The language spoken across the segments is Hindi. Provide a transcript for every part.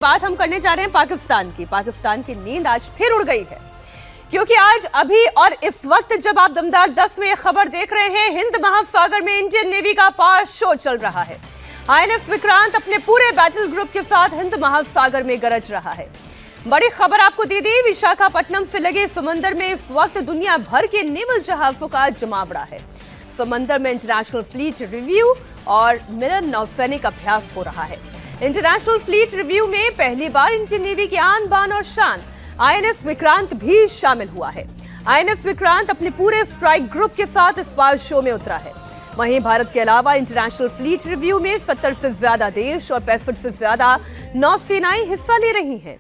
बात हम करने जा रहे हैं पाकिस्तान की नींद आज फिर उड़ गई है, क्योंकि आज अभी और इस वक्त जब आप दमदार 10 में खबर देख रहे हैं, हिंद महासागर में इंडियन नेवी का पावर शो चल रहा है। आईएनएस विक्रांत अपने पूरे बैटल ग्रुप के साथ हिंद महासागर में गरज रहा है। बड़ी खबर आपको दे दी, विशाखापट्टनम से लगे समंदर में इस वक्त दुनिया भर के नेवल जहाजों का जमावड़ा है। समंदर में इंटरनेशनल फ्लीट रिव्यू और मिलन नौसैनिक अभ्यास हो रहा है। इंटरनेशनल फ्लीट रिव्यू में पहली बार इंडियन नेवी की आन बान और शान आईएनएस विक्रांत भी शामिल हुआ है। आईएनएस विक्रांत अपने पूरे स्ट्राइक ग्रुप के साथ इस पावर शो में उतरा है। वहीं भारत के अलावा इंटरनेशनल फ्लीट रिव्यू में 70 से ज्यादा देश और 65 से ज्यादा नौसेनाएं हिस्सा ले रही हैं।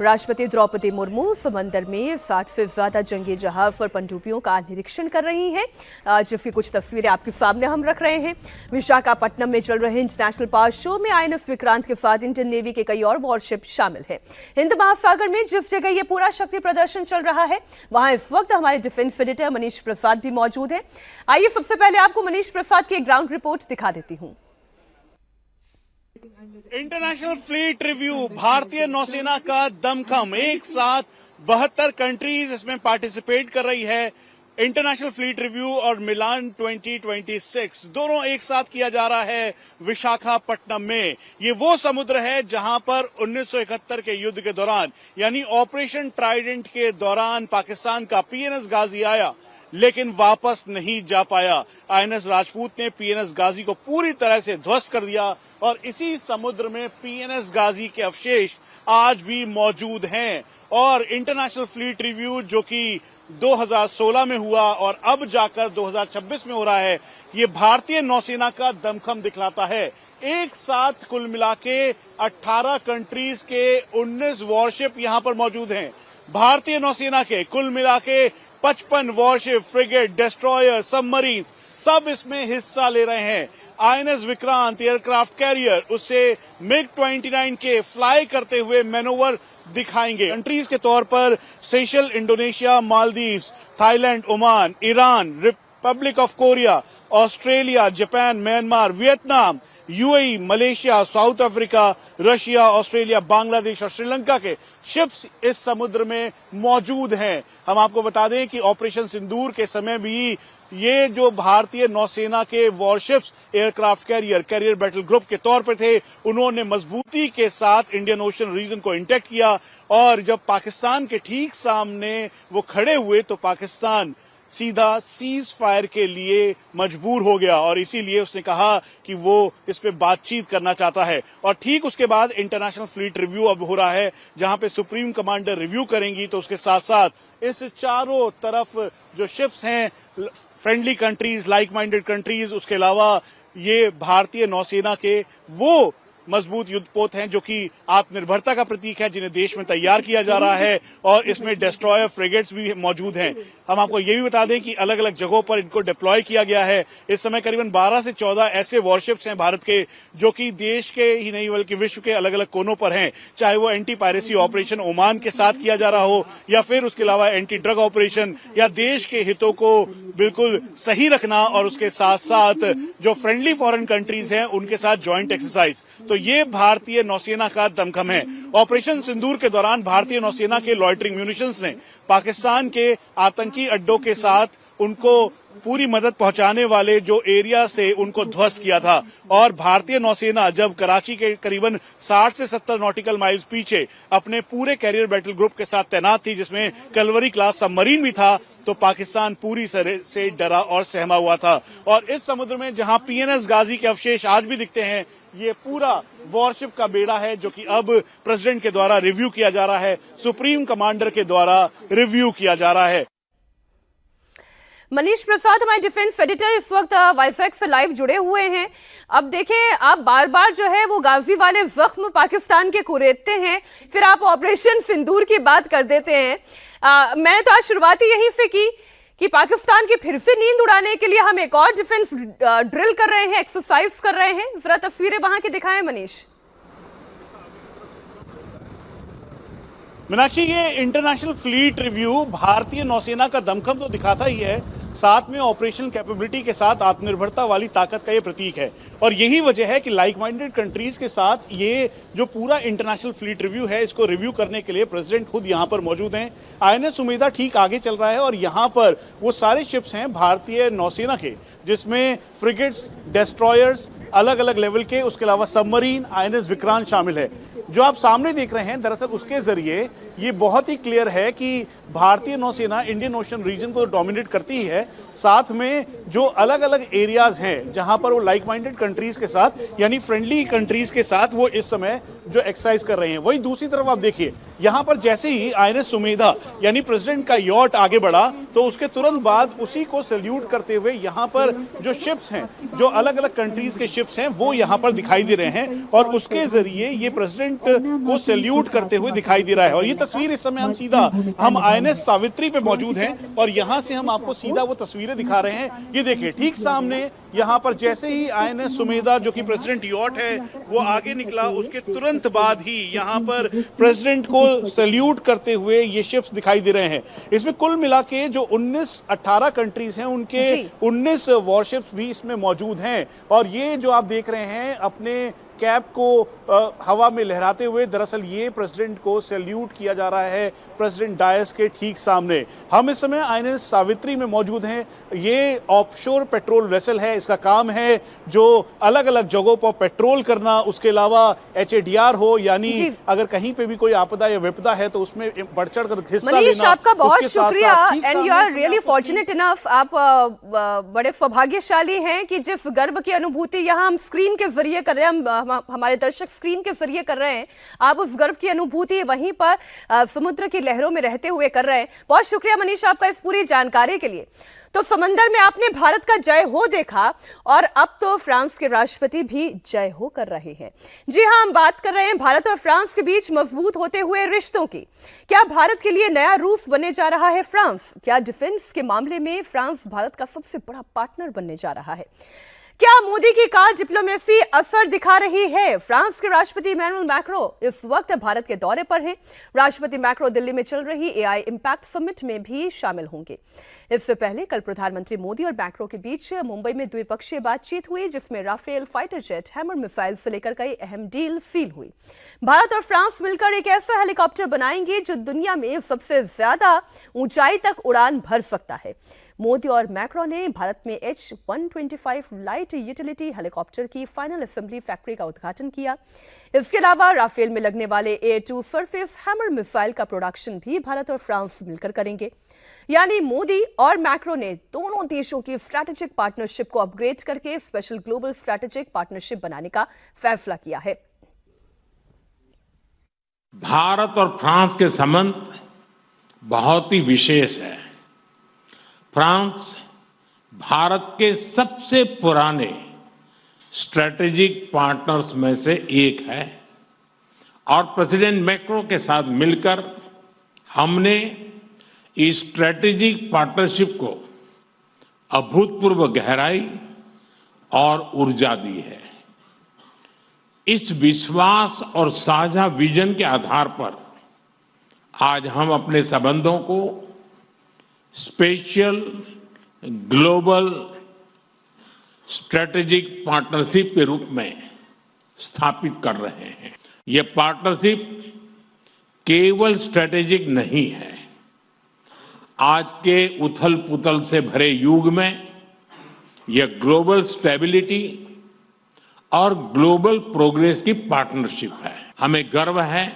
राष्ट्रपति द्रौपदी मुर्मू समंदर में 60 से ज्यादा जंगी जहाज और पनडुब्बियों का निरीक्षण कर रही हैं, जिसकी कुछ तस्वीरें आपके सामने हम रख रहे हैं। विशाखापट्टनम में चल रहे इंटरनेशनल पावर शो में आईएनएस विक्रांत के साथ इंडियन नेवी के कई और वॉरशिप शामिल हैं। हिंद महासागर में जिस जगह ये पूरा शक्ति प्रदर्शन चल रहा है, वहां इस वक्त हमारे डिफेंस एडिटर मनीष प्रसाद भी मौजूद है। आइए सबसे पहले आपको मनीष प्रसाद की एक ग्राउंड रिपोर्ट दिखा देती हूँ। इंटरनेशनल फ्लीट रिव्यू, भारतीय नौसेना का दमखम, एक साथ 72 कंट्रीज इसमें पार्टिसिपेट कर रही है। इंटरनेशनल फ्लीट रिव्यू और मिलान 2026 दोनों एक साथ किया जा रहा है विशाखापट्टनम में। ये वो समुद्र है जहां पर 1971 के युद्ध के दौरान यानी ऑपरेशन ट्राइडेंट के दौरान पाकिस्तान का पीएनएस गाजी आया, लेकिन वापस नहीं जा पाया। आईएनएस राजपूत ने पीएनएस गाजी को पूरी तरह से ध्वस्त कर दिया और इसी समुद्र में पीएनएस गाजी के अवशेष आज भी मौजूद हैं। और इंटरनेशनल फ्लीट रिव्यू जो कि 2016 में हुआ और अब जाकर 2026 में हो रहा है, ये भारतीय नौसेना का दमखम दिखलाता है। एक साथ कुल मिला के 18 कंट्रीज के 19 वॉरशिप यहां पर मौजूद हैं। भारतीय नौसेना के कुल मिला के 55 वॉरशिप, फ्रिगेट, डिस्ट्रॉयर, सबमरीन सब इसमें हिस्सा ले रहे हैं। आईएनएस विक्रांत एयरक्राफ्ट कैरियर उससे मिग-29 के फ्लाई करते हुए मैनोवर दिखाएंगे। कंट्रीज के तौर पर सेशल, Indonesia, Maldives, Thailand, Oman, Iran, Republic of Korea, Australia, Japan, Myanmar, Vietnam, UAE, Malaysia, south Africa, Russia, Australia, Bangladesh और श्रीलंका के शिप्स इस समुद्र में मौजूद हैं। हम आपको बता दें कि ऑपरेशन सिंदूर के समय भी ये जो भारतीय नौसेना के warships aircraft carrier battle group के तौर पर थे, उन्होंने मजबूती के साथ इंडियन ओशन रीजन को इंटैक्ट किया। और जब पाकिस्तान के ठीक सामने वो खड़े हुए तो पाकिस्तान सीधा सीज फायर के लिए मजबूर हो गया और इसीलिए उसने कहा कि वो इस पे बातचीत करना चाहता है। और ठीक उसके बाद इंटरनेशनल फ्लीट रिव्यू अब हो रहा है, जहां पे सुप्रीम कमांडर रिव्यू करेंगी। तो उसके साथ साथ इस चारों तरफ जो शिप्स हैं, friendly countries, like minded countries, उसके अलावा ये भारतीय नौसेना के वो मजबूत युद्धपोत हैं जो कि आत्मनिर्भरता का प्रतीक है, जिन्हें देश में तैयार किया जा रहा है। और इसमें डिस्ट्रॉयर, फ्रिगेट्स भी मौजूद हैं। हम आपको ये भी बता दें कि अलग अलग जगहों पर इनको डिप्लॉय किया गया है। इस समय करीबन 12 से 14 ऐसे वॉरशिप्स हैं भारत के, जो कि देश के ही नहीं बल्कि विश्व के अलग अलग कोनों पर हैं। चाहे वो एंटी पायरेसी ऑपरेशन ओमान के साथ किया जा रहा हो, या फिर उसके अलावा एंटी ड्रग ऑपरेशन, या देश के हितों को बिल्कुल सही रखना और उसके साथ साथ जो फ्रेंडली फॉरेन कंट्रीज हैं उनके साथ ज्वाइंट एक्सरसाइज। तो ये भारतीय नौसेना का दमखम है। ऑपरेशन सिंदूर के दौरान भारतीय नौसेना के लॉयटरिंग म्यूनिशंस ने पाकिस्तान के आतंकी अड्डों के साथ उनको पूरी मदद पहुंचाने वाले जो एरिया से उनको ध्वस्त किया था। और भारतीय नौसेना जब कराची के करीबन 60 से 70 नॉटिकल माइल्स पीछे अपने पूरे कैरियर बैटल ग्रुप के साथ तैनात थी, जिसमें कलवरी क्लास सबमरीन भी था, तो पाकिस्तान पूरी तरह से डरा और सहमा हुआ था। और इस समुद्र में जहां पीएनएस गाजी के अवशेष आज भी दिखते हैं, ये पूरा वॉरशिप का बेड़ा है जो कि अब प्रेसिडेंट के द्वारा रिव्यू किया जा रहा है, सुप्रीम कमांडर के द्वारा रिव्यू किया जा रहा है। मनीष प्रसाद हमारे डिफेंस एडिटर इस वक्त वाईफैक्स से लाइव जुड़े हुए हैं। अब देखें, आप बार बार जो है वो गाजी वाले जख्म पाकिस्तान के कुरेदते हैं, फिर आप ऑपरेशन सिंदूर की बात कर देते हैं। मैंने तो आज शुरुआत ही यहीं से की कि पाकिस्तान की फिर से नींद उड़ाने के लिए हम एक और डिफेंस ड्रिल कर रहे हैं, एक्सरसाइज कर रहे हैं। जरा तस्वीरें वहां की दिखाएं मनीष। मीनाक्षी, ये इंटरनेशनल फ्लीट रिव्यू भारतीय नौसेना का दमखम तो दिखाता ही है, साथ में ऑपरेशनल कैपेबिलिटी के साथ आत्मनिर्भरता वाली ताकत का ये प्रतीक है। और यही वजह है कि लाइक माइंडेड कंट्रीज के साथ ये जो पूरा इंटरनेशनल फ्लीट रिव्यू है, इसको रिव्यू करने के लिए प्रेसिडेंट खुद यहाँ पर मौजूद हैं। INS उमेदा ठीक आगे चल रहा है और यहाँ पर वो सारे शिप्स हैं भारतीय नौसेना के, जिसमें फ्रिगेट्स, डेस्ट्रॉयर्स अलग अलग लेवल के, उसके अलावा सबमरीन, INS विक्रांत शामिल है। जो आप सामने देख रहे हैं, दरअसल उसके जरिए ये बहुत ही क्लियर है कि भारतीय नौसेना इंडियन ओशन रीजन को डोमिनेट करती ही है, साथ में जो अलग अलग एरियाज हैं जहां पर वो लाइक माइंडेड कंट्रीज के साथ यानी फ्रेंडली कंट्रीज के साथ वो इस समय जो एक्सरसाइज कर रहे हैं। वही दूसरी तरफ आप देखिए, यहां पर जैसे ही INS उमेदा यानी प्रेसिडेंट का यॉट आगे बढ़ा तो उसके तुरंत बाद उसी को सैल्यूट करते हुए यहां पर जो शिप्स हैं, जो अलग अलग कंट्रीज के शिप्स हैं, वो यहां पर दिखाई दे रहे हैं और उसके जरिए ये प्रेसिडेंट को सैल्यूट करते हुए दिखाई दे रहा है। और ये तस्वीर इस समय हम INS सावित्री पे मौजूद हैं और यहां से हम आपको सीधा वो तस्वीरें दिखा रहे हैं। ये देखिए, ठीक सामने यहां पर जैसे ही INS उमेदा जो कि प्रेसिडेंट यॉट है वो आगे निकला, उसके तुरंत बाद ही यहां पर प्रेसिडेंट को सैल्यूट करते हुए ये शिप्स दिखाई दे रहे हैं। इसमें कुल मिला के जो 18 कंट्रीज हैं, उनके 19 वॉरशिप्स भी इसमें मौजूद हैं। और ये जो आप देख रहे हैं अपने कैप को हवा में लहराते हुए, दरअसल ये प्रेसिडेंट को सैल्यूट किया जा रहा है प्रेसिडेंट डायस के ठीक सामने। हम इस समय INS सावित्री में मौजूद हैं। ये ऑफशोर पेट्रोल वेसल है, इसका काम है जो अलग अलग जगहों पर पेट्रोल करना, उसके अलावा HADR हो, यानी अगर कहीं पे भी कोई आपदा या विपदा है तो उसमें बढ़ चढ़ कर हिस्सा मनीष, लेना। आपका बहुत शुक्रिया and you are really fortunate enough. आप बड़े सौभाग्यशाली हैं कि जिस गर्व की अनुभूति यहाँ हम स्क्रीन के जरिए कर रहे हैं, हमारे दर्शक स्क्रीन के जरिए कर रहे हैं, आप उस गर्व की अनुभूति वहीं पर समुद्र की लहरों में रहते हुए कर रहे हैं। बहुत शुक्रिया मनीष आपका इस पूरी जानकारी के लिए। तो समंदर में आपने भारत का जय हो देखा और अब तो फ्रांस के राष्ट्रपति भी जय हो कर रहे हैं। जी हां, हम बात कर रहे हैं भारत और फ्रांस के बीच मजबूत होते हुए रिश्तों की। क्या भारत के लिए नया रूस बनने जा रहा है फ्रांस? क्या डिफेंस के मामले में फ्रांस भारत का सबसे बड़ा पार्टनर बनने जा रहा है? क्या मोदी की कार डिप्लोमेसी असर दिखा रही है? फ्रांस के राष्ट्रपति इमैनुअल मैक्रो इस वक्त भारत के दौरे पर हैं। राष्ट्रपति मैक्रो दिल्ली में चल रही AI इम्पैक्ट समिट में भी शामिल होंगे। इससे पहले कल प्रधानमंत्री मोदी और मैक्रो के बीच मुंबई में द्विपक्षीय बातचीत हुई, जिसमें Rafale fighter jet, hammer missile से लेकर कई अहम डील सील हुई। भारत और फ्रांस मिलकर एक ऐसा हेलीकॉप्टर बनाएंगे जो दुनिया में सबसे ज्यादा ऊंचाई तक उड़ान भर सकता है। मोदी और मैक्रो ने भारत में H-125 लाइट यूटिलिटी हेलीकॉप्टर की फाइनल असेंबली फैक्ट्री का उद्घाटन किया। इसके अलावा राफेल में लगने वाले A2 सरफेस हैमर मिसाइल का प्रोडक्शन भी भारत और फ्रांस मिलकर करेंगे। यानी मोदी और मैक्रो ने दोनों देशों की स्ट्रैटेजिक पार्टनरशिप को अपग्रेड करके स्पेशल ग्लोबल स्ट्रैटेजिक पार्टनरशिप बनाने का फैसला किया है। भारत और फ्रांस के संबंध बहुत ही विशेष है। फ्रांस भारत के सबसे पुराने स्ट्रैटेजिक पार्टनर्स में से एक है और प्रेसिडेंट मैक्रो के साथ मिलकर हमने इस स्ट्रैटेजिक पार्टनरशिप को अभूतपूर्व गहराई और ऊर्जा दी है। इस विश्वास और साझा विजन के आधार पर आज हम अपने संबंधों को स्पेशल ग्लोबल स्ट्रैटेजिक पार्टनरशिप के रूप में स्थापित कर रहे हैं। यह पार्टनरशिप केवल स्ट्रैटेजिक नहीं है। आज के उथल पुथल से भरे युग में यह ग्लोबल स्टेबिलिटी और ग्लोबल प्रोग्रेस की पार्टनरशिप है। हमें गर्व है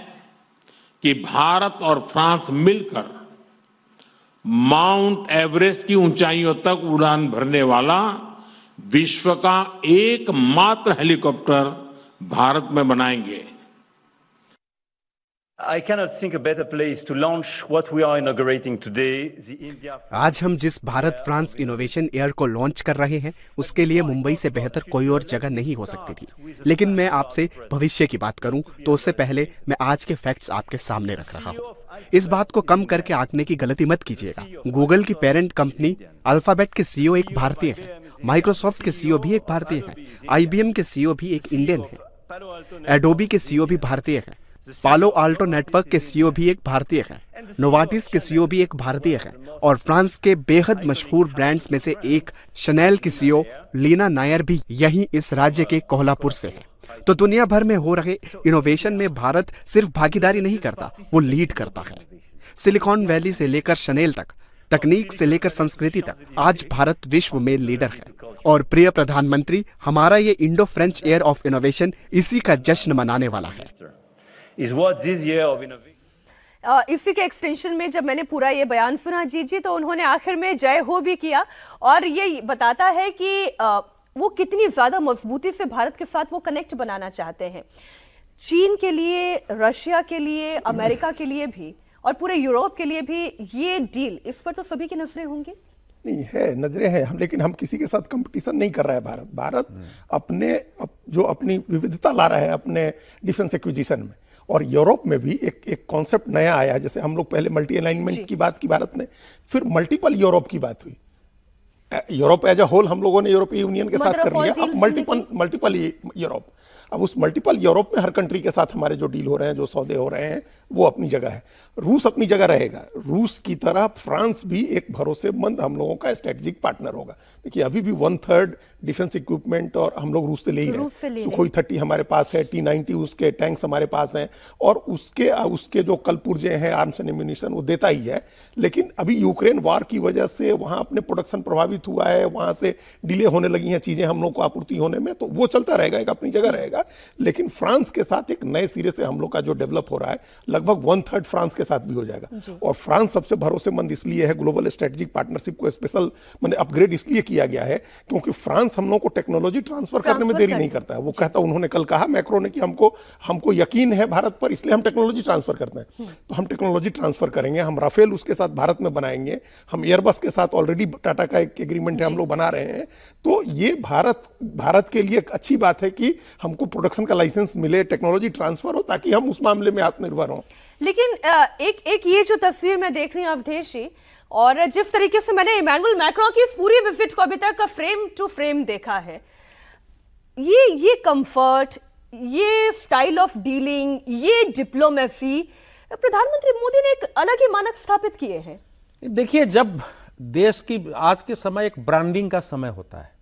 कि भारत और फ्रांस मिलकर माउंट एवरेस्ट की ऊंचाइयों तक उड़ान भरने वाला विश्व का एकमात्र हेलीकॉप्टर भारत में बनाएंगे। I cannot think a better place to launch what we are inaugurating today, the India. आज हम जिस भारत फ्रांस इनोवेशन एयर को लॉन्च कर रहे हैं, उसके लिए मुंबई से बेहतर कोई और जगह नहीं हो सकती थी। लेकिन मैं आपसे भविष्य की बात करूं तो उससे पहले मैं आज के फैक्ट्स आपके सामने रख रहा हूं। इस बात को कम करके आंकने की गलती मत कीजिएगा। गूगल की पेरेंट कंपनी अल्फाबेट के CEO एक भारतीय है, माइक्रोसॉफ्ट के CEO भी एक भारतीय है, IBM के CEO भी एक इंडियन है, एडोबी के CEO भी भारतीय है। पालो आल्टो नेटवर्क के सीईओ भी एक भारतीय हैं, नोवाटिस के सीईओ भी एक भारतीय हैं और फ्रांस के बेहद मशहूर ब्रांड्स में से एक शनेल की सीईओ लीना नायर भी यहीं इस राज्य के कोल्हापुर से हैं। तो दुनिया भर में हो रहे इनोवेशन में भारत सिर्फ भागीदारी नहीं करता, वो लीड करता है। सिलिकॉन वैली से लेकर शनेल तक, तकनीक से लेकर संस्कृति तक, आज भारत विश्व में लीडर है। और प्रिय प्रधानमंत्री, हमारा ये Indo French year of innovation इसी का जश्न मनाने वाला है। इसी के एक्सटेंशन में जब मैंने पूरा ये बयान सुना जी तो उन्होंने आखिर में जय हो भी किया और ये बताता है कि वो कितनी ज्यादा मजबूती से भारत के साथ वो कनेक्ट बनाना चाहते हैं। चीन के लिए, रशिया के लिए, अमेरिका के लिए भी और पूरे यूरोप के लिए भी ये डील, इस पर तो सभी की नजरें होंगी। नहीं है, नजरें हैं हम, लेकिन हम किसी के साथ कंपटीशन नहीं कर रहा है। भारत जो अपनी विविधता ला रहा है अपने डिफेंस एक्विजिशन में, और यूरोप में भी एक कॉन्सेप्ट नया आया है। जैसे हम लोग पहले मल्टी अलाइनमेंट की बात की भारत ने, फिर मल्टीपल यूरोप की बात हुई। यूरोप एज अ होल हम लोगों ने यूरोपीय यूनियन के साथ कर लिया, अब मल्टीपल यूरोप। अब उस मल्टीपल यूरोप में हर कंट्री के साथ हमारे जो डील हो रहे हैं, जो सौदे हो रहे हैं, वो अपनी जगह है। रूस अपनी जगह रहेगा। रूस की तरह फ्रांस भी एक भरोसेमंद हम लोगों का स्ट्रेटेजिक पार्टनर होगा। देखिए अभी भी 1/3 डिफेंस इक्विपमेंट और हम लोग रूस से ले ही रहे हैं। सुखोई 30 हमारे पास है, T-90 उसके टैंक्स हमारे पास हैं, और उसके जो कलपुर्जे हैं, आर्म्स एंड एम्यूनिशन, वो देता ही है। लेकिन अभी यूक्रेन वार की वजह से वहां अपने प्रोडक्शन प्रभावित हुआ है, वहां से डिले होने लगी हैं चीजें हम लोग को आपूर्ति होने में, तो वो चलता रहेगा, एक अपनी जगह रहेगा। लेकिन फ्रांस के साथ एक नए सिरे से हम लोग का जो डेवलप हो रहा है, लगभग 1/3 फ्रांस के साथ भी हो जाएगा। और फ्रांस सबसे भरोसेमंद इसलिए है, ग्लोबल स्ट्रेटेजिक पार्टनरशिप को स्पेशल मैंने अपग्रेड इसलिए किया गया है क्योंकि फ्रांस हम लोग को टेक्नोलॉजी ट्रांसफर करने में देरी नहीं करता है। वो कहता, उन्होंने कल कहा मैक्रो ने कि हमको यकीन है भारत पर, इसलिए हम टेक्नोलॉजी ट्रांसफर करते हैं। तो हम टेक्नोलॉजी ट्रांसफर करेंगे, हम राफेल उसके साथ भारत में बनाएंगे, हम एयरबस के साथ ऑलरेडी टाटा का एक एग्रीमेंट है, हम लोग बना रहे हैं। तो ये भारत के लिए एक अच्छी बात है कि हमको प्रोडक्शन का लाइसेंस मिले, टेक्नोलॉजी ट्रांसफर हो, ताकि हम उस मामले में आत्मनिर्भर हों। लेकिन एक ये जो तस्वीर मैं देख रही हूँ अवधेश जी, और जिस तरीके से मैंने इमैनुअल मैक्रो की इस पूरी विजिट को अभी तक फ्रेम टू फ्रेम देखा है, ये कंफर्ट, ये स्टाइल ऑफ डीलिंग, ये डिप्लोमेसी, प्रधानमंत्री मोदी ने एक अलग ही मानक स्थापित किए हैं। देखिए, जब देश की आज के समय एक ब्रांडिंग का समय होता है,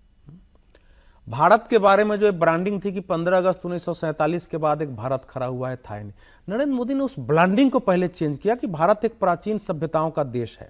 भारत के बारे में जो एक ब्रांडिंग थी कि 15 अगस्त 1947 के बाद एक भारत खड़ा हुआ है, था ही नहीं। नरेंद्र मोदी ने उस ब्रांडिंग को पहले चेंज किया कि भारत एक प्राचीन सभ्यताओं का देश है।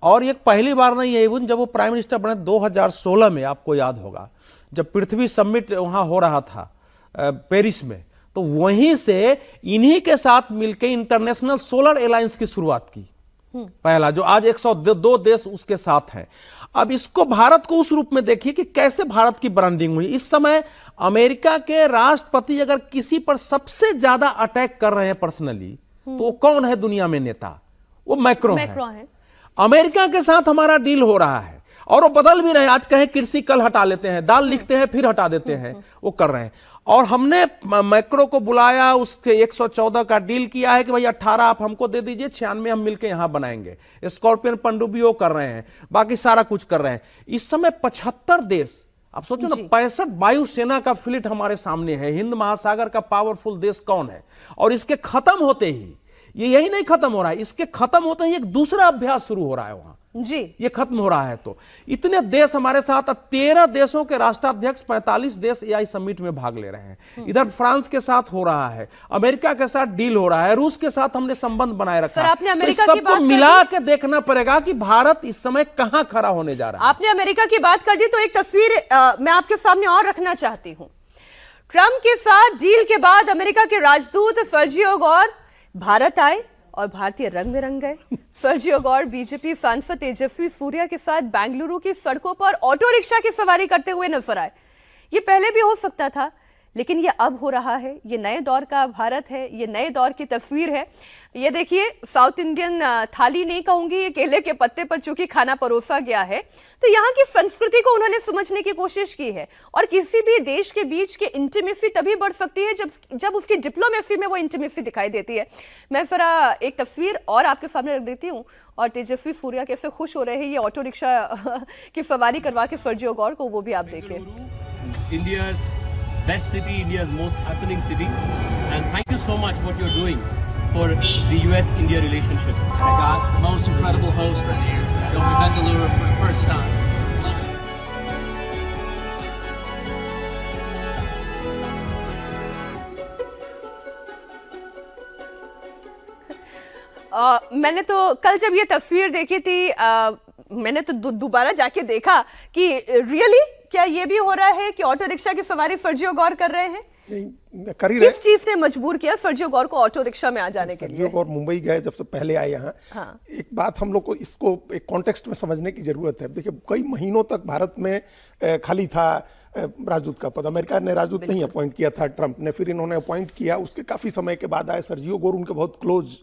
और ये पहली बार नहीं है, इवन जब वो प्राइम मिनिस्टर बने 2016 में, आपको याद होगा, जब पृथ्वी समिट वहां हो रहा था पेरिस में, तो वहीं से इन्हीं के साथ मिलकर इंटरनेशनल सोलर अलायंस की शुरुआत की, पहला, जो आज 102 देश उसके साथ हैं। अब इसको, भारत को उस रूप में देखिए कि कैसे भारत की ब्रांडिंग हुई। इस समय अमेरिका के राष्ट्रपति अगर किसी पर सबसे ज्यादा अटैक कर रहे हैं पर्सनली, तो वो कौन है दुनिया में नेता? वो मैक्रो है। अमेरिका के साथ हमारा डील हो रहा है और वो बदल भी रहे हैं। आज कहें कृषि, कल हटा लेते हैं, दाल लिखते हैं फिर हटा देते हैं, वो कर रहे हैं। और हमने मैक्रो को बुलाया, उसके 114 का डील किया है कि भाई 18 आप हमको दे दीजिए, 96 हम मिलकर यहां बनाएंगे। स्कॉर्पियन पनडुब्बी वो कर रहे हैं, बाकी सारा कुछ कर रहे हैं। इस समय 75 देश, आप सोचो ना, 65 वायुसेना का फ्लीट हमारे सामने है। हिंद महासागर का पावरफुल देश कौन है? और इसके खत्म होते ही, ये यही नहीं खत्म हो रहा है, इसके खत्म होते ही एक दूसरा अभ्यास शुरू हो रहा है वहां जी, ये खत्म हो रहा है। तो इतने देश हमारे साथ, 13 देशों के राष्ट्राध्यक्ष, 45 देश एआई समिट में भाग ले रहे हैं। इधर फ्रांस के साथ हो रहा है, अमेरिका के साथ डील हो रहा है, रूस के साथ हमने संबंध बनाए रखा है। आपने अमेरिका तो सबको मिला के देखना पड़ेगा कि भारत इस समय कहां खड़ा होने जा रहा है। आपने अमेरिका की बात कर दी, तो एक तस्वीर मैं आपके सामने और रखना चाहती हूं। ट्रंप के साथ डील के बाद अमेरिका के राजदूत सर्जियो गौर भारत आए और भारतीय रंग में रंग गए। सर्जियो गौर बीजेपी सांसद तेजस्वी सूर्या के साथ बेंगलुरु की सड़कों पर ऑटो रिक्शा की सवारी करते हुए नजर आए। ये पहले भी हो सकता था, लेकिन ये अब हो रहा है। ये नए दौर का भारत है, ये नए दौर की तस्वीर है। ये देखिए, साउथ इंडियन थाली नहीं कहूंगी, ये केले के पत्ते पर चूंकि खाना परोसा गया है, तो यहाँ की संस्कृति को उन्होंने समझने की कोशिश की है। और किसी भी देश के बीच की इंटीमेसी तभी बढ़ सकती है जब उसकी डिप्लोमेसी में वो इंटीमेसी दिखाई देती है। मैं जरा एक तस्वीर और आपके सामने रख देती हूँ, और तेजस्वी सूर्या कैसे खुश हो रहे हैं ये ऑटो रिक्शा की सवारी करवा के सर्जियो गौर को, वो भी आप देखें। best city, India's most happening city. And thank you so much what you're doing for the US-India relationship. I got the most incredible host right here. Going to Bengaluru for the first time. मैंने तो कल जब ये तस्वीर देखी थी मैंने तो दोबारा जाके देखा कि रियली क्या ये भी हो रहा है कि ऑटो रिक्शा की सवारी फर्जियो गौर कर रहे हैं? नहीं, कर ही रहे। किस चीज ने मजबूर किया फर्जियो गौर को ऑटो रिक्शा में आ जाने के लिए? फर्जियो गौर मुंबई गए जब से पहले आए यहाँ। हाँ। एक बात हम लोग को इसको एक कॉन्टेक्स्ट में समझने की जरूरत है। देखिए कई महीनों तक भारत में खाली था राजदूत का पद। अमेरिका ने राजदूत नहीं अपॉइंट किया था, ट्रंप ने, फिर इन्होंने अपॉइंट किया। उसके काफी समय के बाद आए सर्जियो गोर, उनके बहुत क्लोज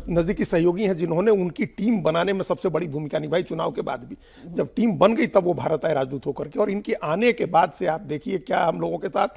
नजदीकी सहयोगी हैं, जिन्होंने उनकी टीम बनाने में सबसे बड़ी भूमिका निभाई चुनाव के बाद भी। जब टीम बन गई तब वो भारत आए राजदूत होकर के, और इनके आने के बाद से आप देखिए क्या हम लोगों के साथ,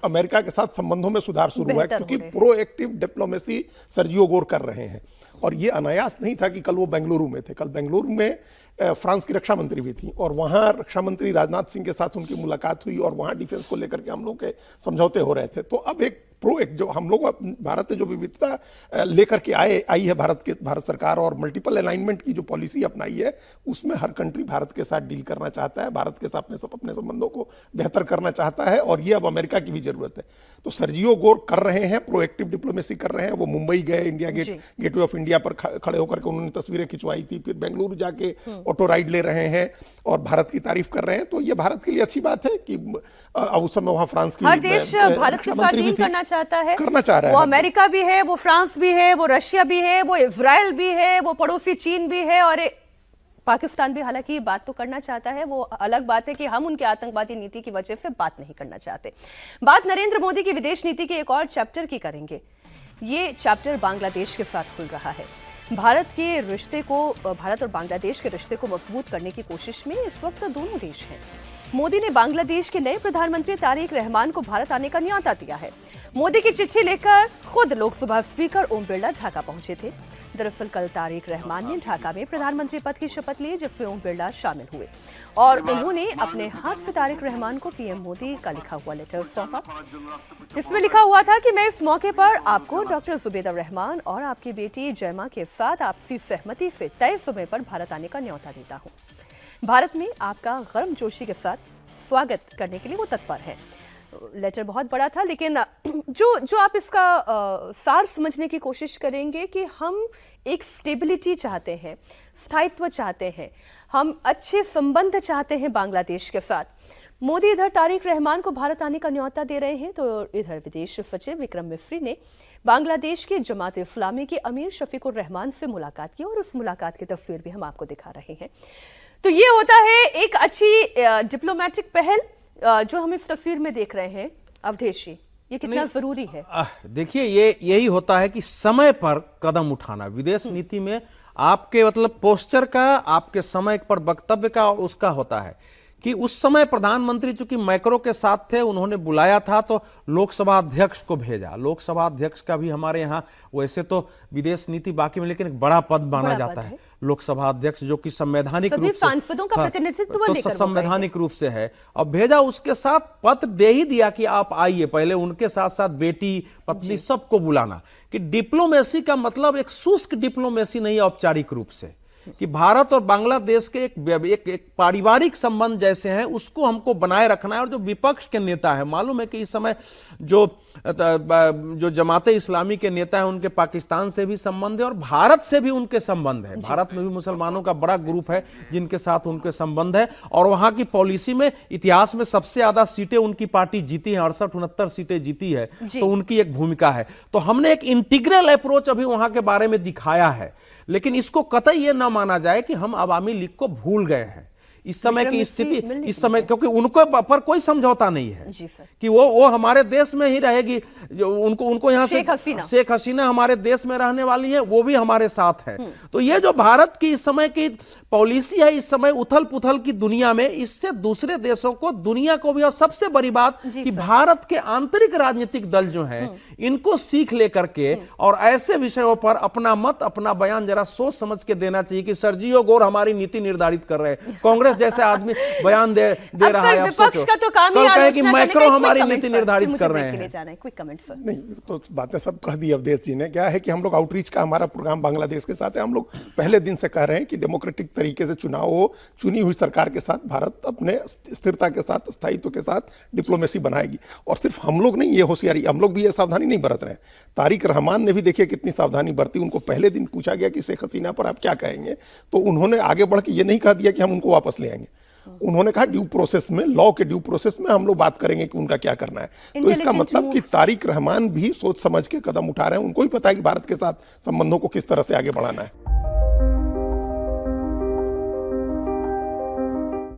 अमेरिका के साथ संबंधों में सुधार शुरू हुआ है, क्योंकि प्रोएक्टिव डिप्लोमेसी सर्जियो गोर कर रहे हैं। और ये अनायास नहीं था कि कल वो बेंगलुरु में थे। कल बेंगलुरु में फ्रांस की रक्षा मंत्री भी थी, और वहां रक्षा मंत्री राजनाथ सिंह के साथ उनकी मुलाकात हुई, और वहां डिफेंस को लेकर के हम लोग के समझौते हो रहे थे। तो अब एक प्रोएक्ट जो हम लोग भारत ने जो विविधता लेकर के आई है भारत सरकार, और मल्टीपल अलाइनमेंट की जो पॉलिसी अपनाई है, उसमें हर कंट्री भारत के साथ डील करना चाहता है, भारत के साथ अपने संबंधों को बेहतर करना चाहता है, और ये अब अमेरिका की भी जरूरत है। तो सर्जियो गोर कर रहे हैं, प्रोएक्टिव डिप्लोमेसी कर रहे हैं। वो मुंबई गए, इंडिया गेटवे ऑफ इंडिया पर खड़े होकर के उन्होंने तस्वीरें खिंचवाई थी, फिर बेंगलुरु जाके ऑटो राइड ले रहे हैं और भारत की तारीफ कर रहे हैं। तो ये भारत के लिए अच्छी बात है कि उस समय वहां फ्रांस की हर देश भारत के साथ डील करना चाहता है, करना चाह रहा है। वो अमेरिका भी है, वो फ्रांस भी है, वो रशिया भी है, वो इजराइल भी है, वो पड़ोसी चीन भी है, और पाकिस्तान भी हालांकि बात तो करना चाहता है। वो अलग बात है कि हम उनके आतंकवादी नीति की वजह से बात नहीं करना चाहते। बात नरेंद्र मोदी की विदेश नीति के एक और चैप्टर की करेंगे। ये चैप्टर बांग्लादेश के साथ खुल रहा है। भारत और बांग्लादेश के रिश्ते को मजबूत करने की कोशिश में इस वक्त दोनों देश हैं। मोदी ने बांग्लादेश के नए प्रधानमंत्री तारिक रहमान को भारत आने का न्योता दिया है। मोदी की चिट्ठी लेकर खुद लोकसभा स्पीकर ओम बिरला ढाका पहुंचे थे। दरअसल कल तारिक रहमान ने ढाका में प्रधानमंत्री पद की शपथ ली, जिसमें ओम बिरला शामिल हुए, और उन्होंने अपने हाथ से तारिक रहमान को पीएम मोदी का लिखा हुआ लेटर सौंपा। इसमें लिखा हुआ था कि मैं इस मौके पर आपको डॉक्टर जुबैदा रहमान और आपकी बेटी जयमा के साथ आपसी सहमति से तय समय पर भारत आने का न्योता देता हूँ। भारत में आपका गर्मजोशी के साथ स्वागत करने के लिए वो तत्पर है। लेटर बहुत बड़ा था, लेकिन जो आप इसका सार समझने की कोशिश करेंगे कि हम एक स्टेबिलिटी चाहते हैं, स्थायित्व चाहते हैं, हम अच्छे संबंध चाहते हैं बांग्लादेश के साथ। मोदी इधर तारिक रहमान को भारत आने का न्योता दे रहे हैं, तो इधर विदेश सचिव विक्रम मिस्री ने बांग्लादेश के जमात इस्लामी के अमीर शफीकुर रहमान से मुलाकात की, और उस मुलाकात की तस्वीर भी हम आपको दिखा रहे हैं। तो ये होता है एक अच्छी डिप्लोमेटिक पहल जो हम इस तस्वीर में देख रहे हैं। अवधेश जी, ये कितना जरूरी है? देखिए, यही होता है कि समय पर कदम उठाना विदेश नीति में आपके मतलब पोस्चर का, आपके समय पर वक्तव्य का उसका होता है कि उस समय प्रधानमंत्री चूंकि मैक्रो के साथ थे, उन्होंने बुलाया था तो लोकसभा अध्यक्ष को भेजा। लोकसभा अध्यक्ष का भी हमारे यहाँ वैसे तो विदेश नीति बाकी में लेकिन एक बड़ा पद माना जाता है लोकसभा अध्यक्ष, जो कि संवैधानिक रूप से सांसदों का प्रतिनिधित्व तो संवैधानिक रूप से है। अब भेजा, उसके साथ पत्र दे ही दिया कि आप आइए, पहले उनके साथ साथ बेटी पत्नी सबको बुलाना। कि डिप्लोमेसी का मतलब एक शुष्क डिप्लोमेसी नहीं, औपचारिक रूप से कि भारत और बांग्लादेश के एक पारिवारिक संबंध जैसे हैं उसको हमको बनाए रखना है। और जो विपक्ष के नेता है, मालूम है कि इस समय जो जमाते इस्लामी के नेता हैं उनके पाकिस्तान से भी संबंध है और भारत से भी उनके संबंध है। भारत में भी मुसलमानों का बड़ा ग्रुप है जिनके साथ उनके संबंध है, और वहां की पॉलिसी में इतिहास में सबसे ज्यादा सीटें उनकी पार्टी जीती है, 68-69 सीटें जीती है, तो उनकी एक भूमिका है। तो हमने एक इंटीग्रल अप्रोच अभी वहां के बारे में दिखाया है, लेकिन इसको कतई ये ना माना जाए कि हम अवामी लीग को भूल गए हैं। इस समय की स्थिति, इस समय क्योंकि उनको पर कोई समझौता नहीं है कि वो हमारे देश में ही रहेगी। जो उनको यहाँ से शेख हसीना हमारे देश में रहने वाली है, वो भी हमारे साथ है। तो ये जो भारत की इस समय की पॉलिसी है, इस समय उथल पुथल की दुनिया में, इससे दूसरे देशों को, दुनिया को भी, और सबसे बड़ी बात कि भारत के आंतरिक राजनीतिक दल जो हैं इनको सीख लेकर के और ऐसे विषयों पर अपना मत, अपना बयान जरा सोच समझ के देना चाहिए कि सर्जियो गोर हमारी नीति निर्धारित कर रहे हैं, कांग्रेस गुतेरेस जैसे आदमी बयान दे अब रहा सर है। अब विपक्ष सोचो, का तो काम ही कल कहे कि आलोचना करने का। मैक्रो एक हमारी quick comment, नीति सर, निर्धारित मुझे कर break रहे के लिए हैं। जाना है। Quick comment sir. नहीं तो बातें सब कह दी अवधेश जी ने। क्या है कि हम लोग आउटरीच का हमारा प्रोग्राम बांग्लादेश के साथ है। हम लोग पहले दिन से कह रहे हैं कि डेमोक्रेटिक तरीके से चुनाव हो, चुनी हुई सरकार के साथ भारत अपने स्थिरता के साथ, स्थायित्व के साथ डिप्लोमेसी बनाएगी। और सिर्फ हम लोग नहीं, ये होशियारी, हम लोग भी ये सावधानी नहीं बरत रहे हैं। तारिक रहमान ने भी देखिए कितनी सावधानी बरती। उनको पहले दिन पूछा गया कि शेख हसीना पर आप क्या कहेंगे, तो उन्होंने आगे बढ़ के ये नहीं कह दिया कि हम उनको वापस ले आएंगे। उन्होंने कहा ड्यू प्रोसेस में, लॉ के ड्यू प्रोसेस में हम लोग बात करेंगे कि उनका क्या करना है। तो इसका मतलब कि तारिक रहमान भी सोच समझ के कदम उठा रहे हैं। उनको ही पता है कि भारत के साथ संबंधों को किस तरह से आगे बढ़ाना है।